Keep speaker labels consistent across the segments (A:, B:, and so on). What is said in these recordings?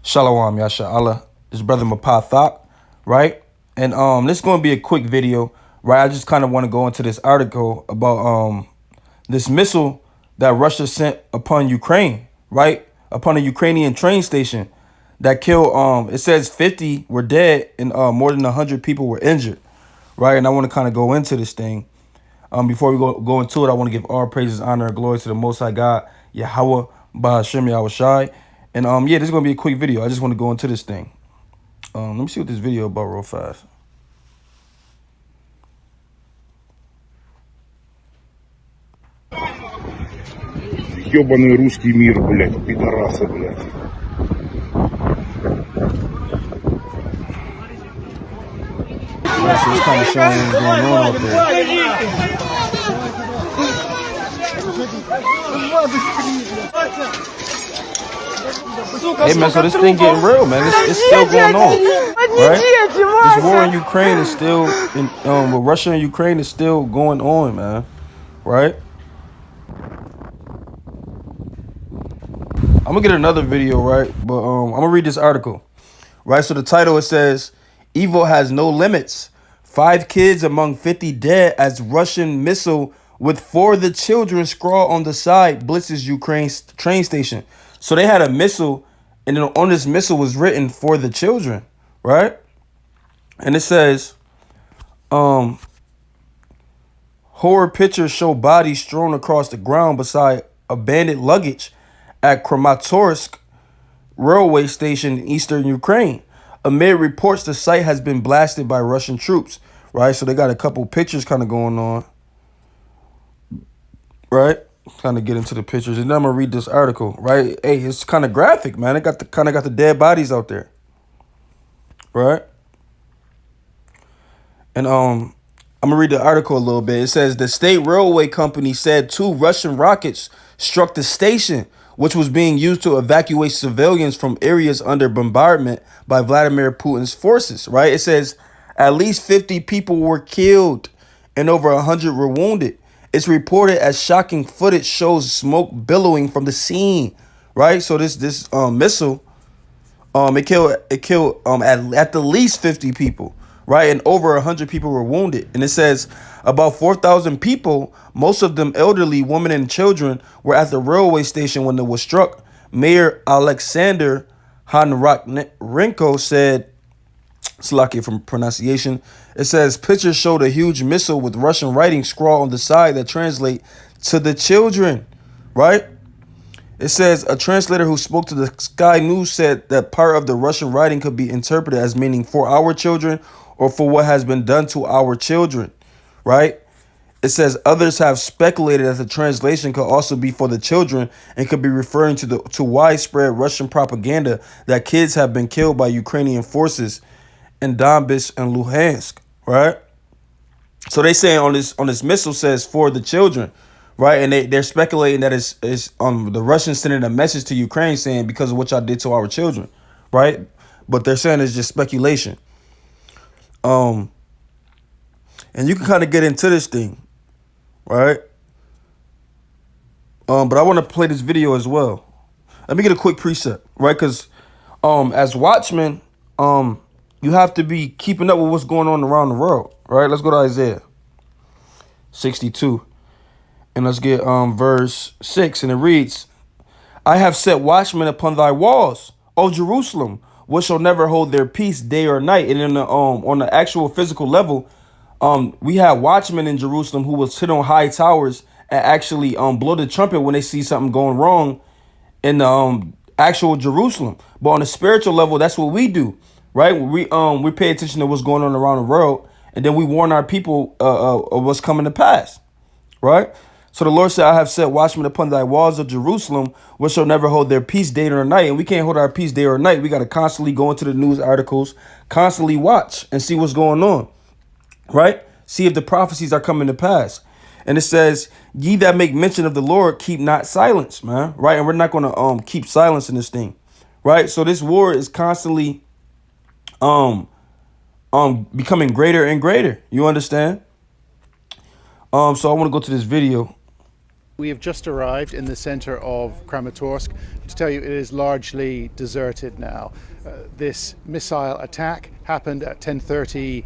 A: Shalom, Yasha Allah. This brother Mapathat, right? And this is gonna be a quick video, right? I just kind of want to go into this article about this missile that Russia sent upon Ukraine, right? Upon a Ukrainian train station that killed it says 50 were dead and more than 100 people were injured, right? And I want to kind of go into this thing. Before we go into it, I want to give all praises, honor, and glory to the Most High God, Yahweh, Bahashem Yahushai. And yeah, this is gonna be a quick video. I just want to go into this thing. Let me see what this video about real fast.
B: Ёбаный русский мир, блядь, пидорасы, блядь.
A: Yeah, so it's kind of showing what's going on out there. Hey man, so this thing getting real, man. It's still going on, right? This war in Ukraine is still, with Russia and Ukraine is still going on, man, right? I'm gonna get another video, right? But I'm gonna read this article, right? So the title, it says, "Evil has no limits. 5 kids among 50 dead as Russian missile with 4 of the children scrawl on the side blitzes Ukraine's train station." So they had a missile, and then on this missile was written "for the children," right? And it says, horror pictures show bodies strewn across the ground beside abandoned luggage at Kramatorsk railway station in eastern Ukraine. Amid reports the site has been blasted by Russian troops, right? So they got a couple pictures kind of going on, right? Kind of get into the pictures, and then I'm gonna read this article, right? Hey, it's kind of graphic, man. It got the dead bodies out there, right? And I'm gonna read the article a little bit. It says the state railway company said 2 Russian rockets struck the station, which was being used to evacuate civilians from areas under bombardment by Vladimir Putin's forces, right? It says at least 50 people were killed and over 100 were wounded. It's reported as shocking footage shows smoke billowing from the scene, right? So this missile, it killed at the least 50 people, right? And over 100 people were wounded. And it says about 4,000 people, most of them elderly, women and children, were at the railway station when it was struck. Mayor Alexander Hanrakrenko said, Slaki from pronunciation. It says pictures showed a huge missile with Russian writing scrawled on the side that translate to the children, right? It says a translator who spoke to the Sky News said that part of the Russian writing could be interpreted as meaning for our children or for what has been done to our children, right? It says others have speculated that the translation could also be for the children and could be referring to widespread Russian propaganda that kids have been killed by Ukrainian forces in Donbass and Luhansk, right? So they say on this missile says for the children, right? And they're speculating that it's the Russians sending a message to Ukraine saying because of what y'all did to our children, right? But they're saying it's just speculation. And you can kind of get into this thing, right? But I want to play this video as well. Let me get a quick preset, right? Because as watchmen, you have to be keeping up with what's going on around the world, right? Let's go to Isaiah 62. And let's get verse 6. And it reads, I have set watchmen upon thy walls, O Jerusalem, which shall never hold their peace day or night. And in the on the actual physical level, we have watchmen in Jerusalem who will sit on high towers and actually blow the trumpet when they see something going wrong in the actual Jerusalem. But on the spiritual level, that's what we do, right? We pay attention to what's going on around the world, and then we warn our people of what's coming to pass, right? So the Lord said, I have set watchmen upon thy walls of Jerusalem, which shall never hold their peace day or night. And we can't hold our peace day or night. We got to constantly go into the news articles, constantly watch and see what's going on, right? See if the prophecies are coming to pass. And it says, ye that make mention of the Lord, keep not silence, man, right? And we're not going to keep silence in this thing, right? So this war is constantly becoming greater and greater. You understand? So I want to go to this video.
C: We have just arrived in the center of Kramatorsk. To tell you, it is largely deserted now. This missile attack happened at 10:30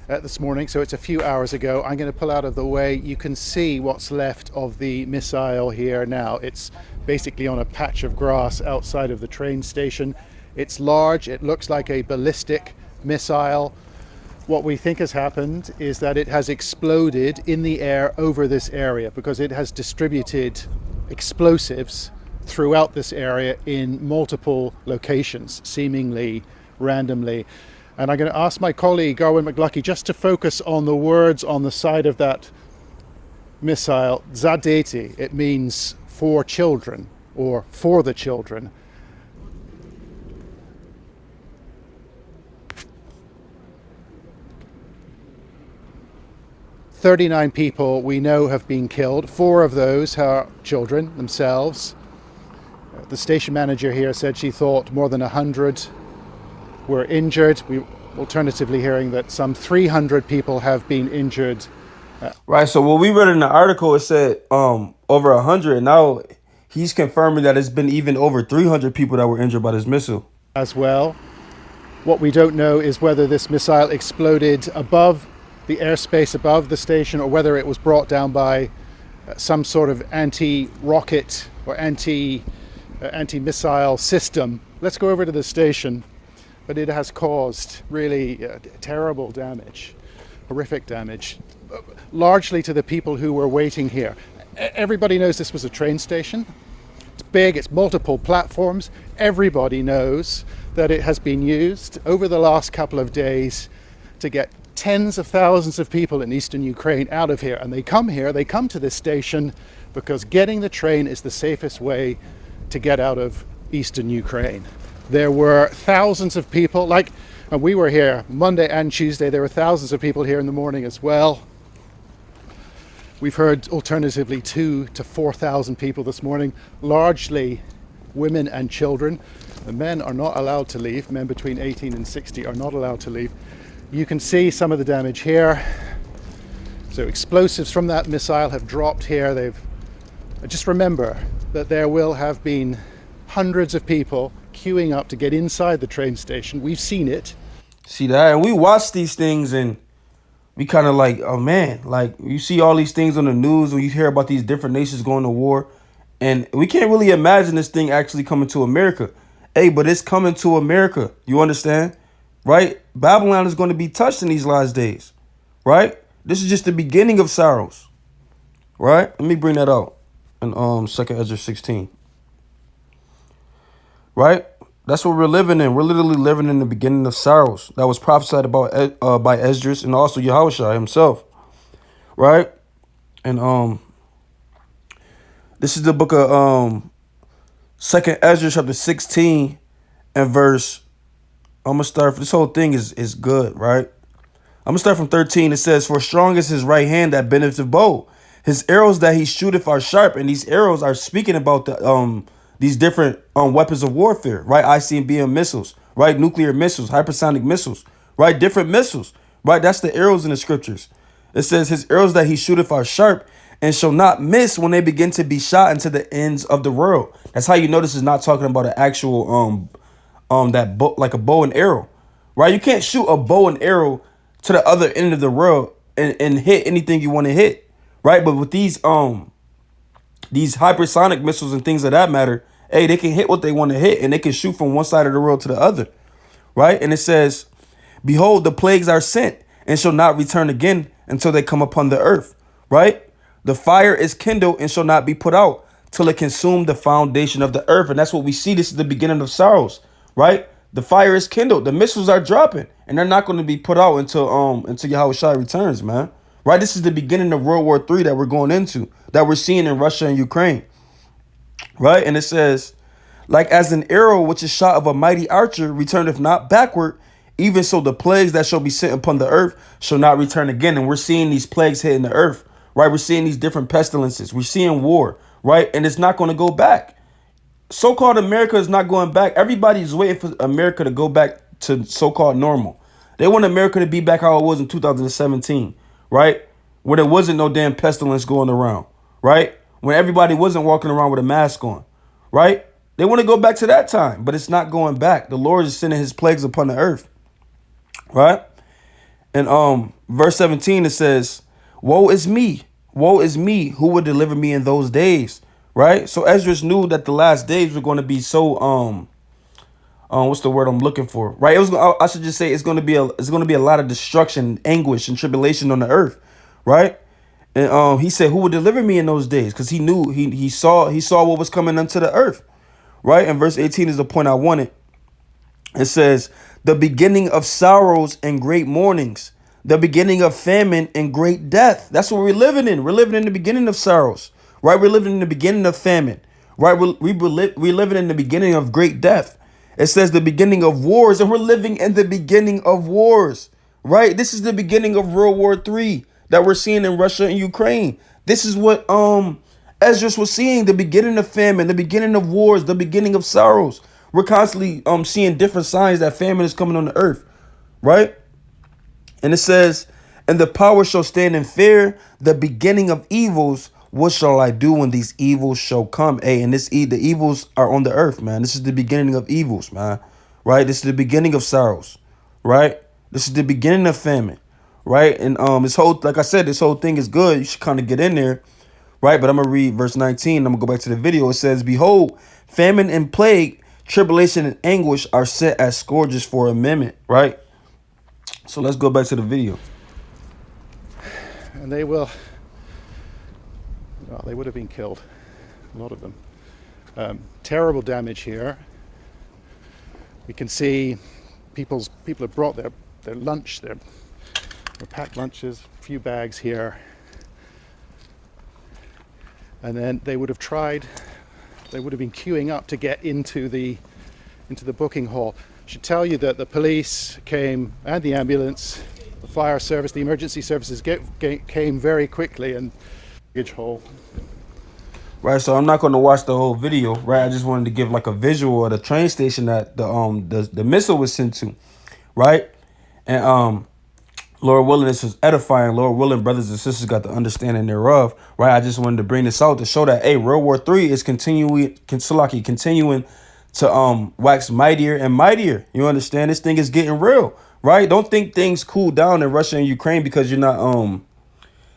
C: this morning, so it's a few hours ago. I'm going to pull out of the way. You can see what's left of the missile here now. It's basically on a patch of grass outside of the train station. It's large. It looks like a ballistic missile. What we think has happened is that it has exploded in the air over this area because it has distributed explosives throughout this area in multiple locations, seemingly randomly. And I'm going to ask my colleague, Garwin McLucky, just to focus on the words on the side of that missile, Zadeti. It means for children or for the children. 39 people we know have been killed. 4 of those are children themselves. The station manager here said she thought more than 100 were injured. We alternatively hearing that some 300 people have been injured.
A: Right. So what we read in the article, it said over 100. And now he's confirming that it's been even over 300 people that were injured by this missile
C: As well. What we don't know is whether this missile exploded above the airspace above the station or whether it was brought down by some sort of anti-rocket or anti-missile system. Let's go over to the station. But it has caused really terrible damage, horrific damage, largely to the people who were waiting here. Everybody knows this was a train station. It's big, it's multiple platforms. Everybody knows that it has been used over the last couple of days to get tens of thousands of people in eastern Ukraine out of here. And they come here, they come to this station because getting the train is the safest way to get out of eastern Ukraine. There were thousands of people, and we were here Monday and Tuesday, there were thousands of people here in the morning as well. We've heard alternatively 2,000 to 4,000 people this morning, largely women and children. The men are not allowed to leave. Men between 18 and 60 are not allowed to leave. You can see some of the damage here. So explosives from that missile have dropped here. Just remember that there will have been hundreds of people queuing up to get inside the train station. We've seen it.
A: See that? And we watch these things and we kind of like, oh man, like you see all these things on the news when you hear about these different nations going to war. And we can't really imagine this thing actually coming to America. Hey, but it's coming to America. You understand? Right? Babylon is going to be touched in these last days. Right? This is just the beginning of sorrows. Right? Let me bring that out in 2nd Ezra 16. Right? That's what we're living in. We're literally living in the beginning of sorrows that was prophesied about by Esdras and also Yahushua himself. Right? And this is the book of 2nd Ezra chapter 16 and verse. I'm gonna start. This whole thing is good, right? I'm gonna start from 13. It says, "For strong is his right hand that bendeth the bow. His arrows that he shooteth are sharp." And these arrows are speaking about the these different weapons of warfare, right? ICBM missiles, right? Nuclear missiles, hypersonic missiles, right? Different missiles, right? That's the arrows in the scriptures. It says, "His arrows that he shooteth are sharp, and shall not miss when they begin to be shot into the ends of the world." That's how you know this is not talking about an actual that bow, like a bow and arrow, right? You can't shoot a bow and arrow to the other end of the world and hit anything you want to hit, right? But with these hypersonic missiles and things of that matter, hey, they can hit what they want to hit and they can shoot from one side of the world to the other, right? And it says, "Behold, the plagues are sent and shall not return again until they come upon the earth," right? "The fire is kindled and shall not be put out till it consume the foundation of the earth." And that's what we see. This is the beginning of sorrows. Right? The fire is kindled. The missiles are dropping. And they're not going to be put out until Yahushua returns, man. Right? This is the beginning of World War III that we're going into, that we're seeing in Russia and Ukraine. Right? And it says, "Like as an arrow which is shot of a mighty archer returneth not backward, even so the plagues that shall be sent upon the earth shall not return again." And we're seeing these plagues hitting the earth. Right? We're seeing these different pestilences. We're seeing war. Right? And it's not going to go back. So-called America is not going back. Everybody's waiting for America to go back to so-called normal. They want America to be back how it was in 2017, right? Where there wasn't no damn pestilence going around, right? when everybody wasn't walking around with a mask on, right? They want to go back to that time, but it's not going back. The Lord is sending his plagues upon the earth, right? And verse 17, it says, woe is me, who would deliver me in those days, right? So Esdras knew that the last days were going to be so what's the word I'm looking for, right? I should just say it's going to be a lot of destruction, anguish, and tribulation on the earth, right? And he said, who would deliver me in those days? Because he knew he saw what was coming unto the earth, right? And verse 18 is the point I wanted. It says, the beginning of sorrows and great mournings, the beginning of famine and great death. That's what we're living in. We're living in the beginning of sorrows, right? We're living in the beginning of famine, right? We're living in the beginning of great death. It says the beginning of wars, and we're living in the beginning of wars, right? This is the beginning of World War III that we're seeing in Russia and Ukraine. This is what Esdras was seeing, the beginning of famine, the beginning of wars, the beginning of sorrows. We're constantly seeing different signs that famine is coming on the earth, right? And it says, and the power shall stand in fear, the beginning of evils. What shall I do when these evils shall come? Hey, and the evils are on the earth, man. This is the beginning of evils, man, right? This is the beginning of sorrows, right? This is the beginning of famine, right? And this whole, like I said, this whole thing is good. You should kind of get in there, right? But I'm going to read verse 19. I'm going to go back to the video. It says, behold, famine and plague, tribulation and anguish are set as scourges for a minute, right? So let's go back to the video.
C: And they would have been killed, a lot of them. Terrible damage here. We can see people have brought their lunch, their packed lunches, a few bags here. And then they would have been queuing up to get into the booking hall. I should tell you that the police came, and the ambulance, the fire service, the emergency services came very quickly and luggage hall.
A: Right, so I'm not going to watch the whole video, right? I just wanted to give like a visual of the train station that the missile was sent to, right? And Lord willing, this was edifying. Lord willing, brothers and sisters got the understanding thereof, right? I just wanted to bring this out to show that, hey, World War III is continuing to wax mightier and mightier. You understand? This thing is getting real, right? Don't think things cool down in Russia and Ukraine because you're not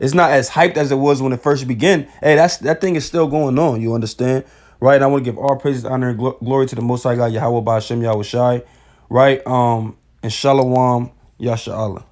A: it's not as hyped as it was when it first began. Hey, that thing is still going on. You understand, right? I want to give all praises, honor, and glory to the Most High God, Yahweh Ba'Shem Yahweh Shai, right? And Shalom, Yasha Allah.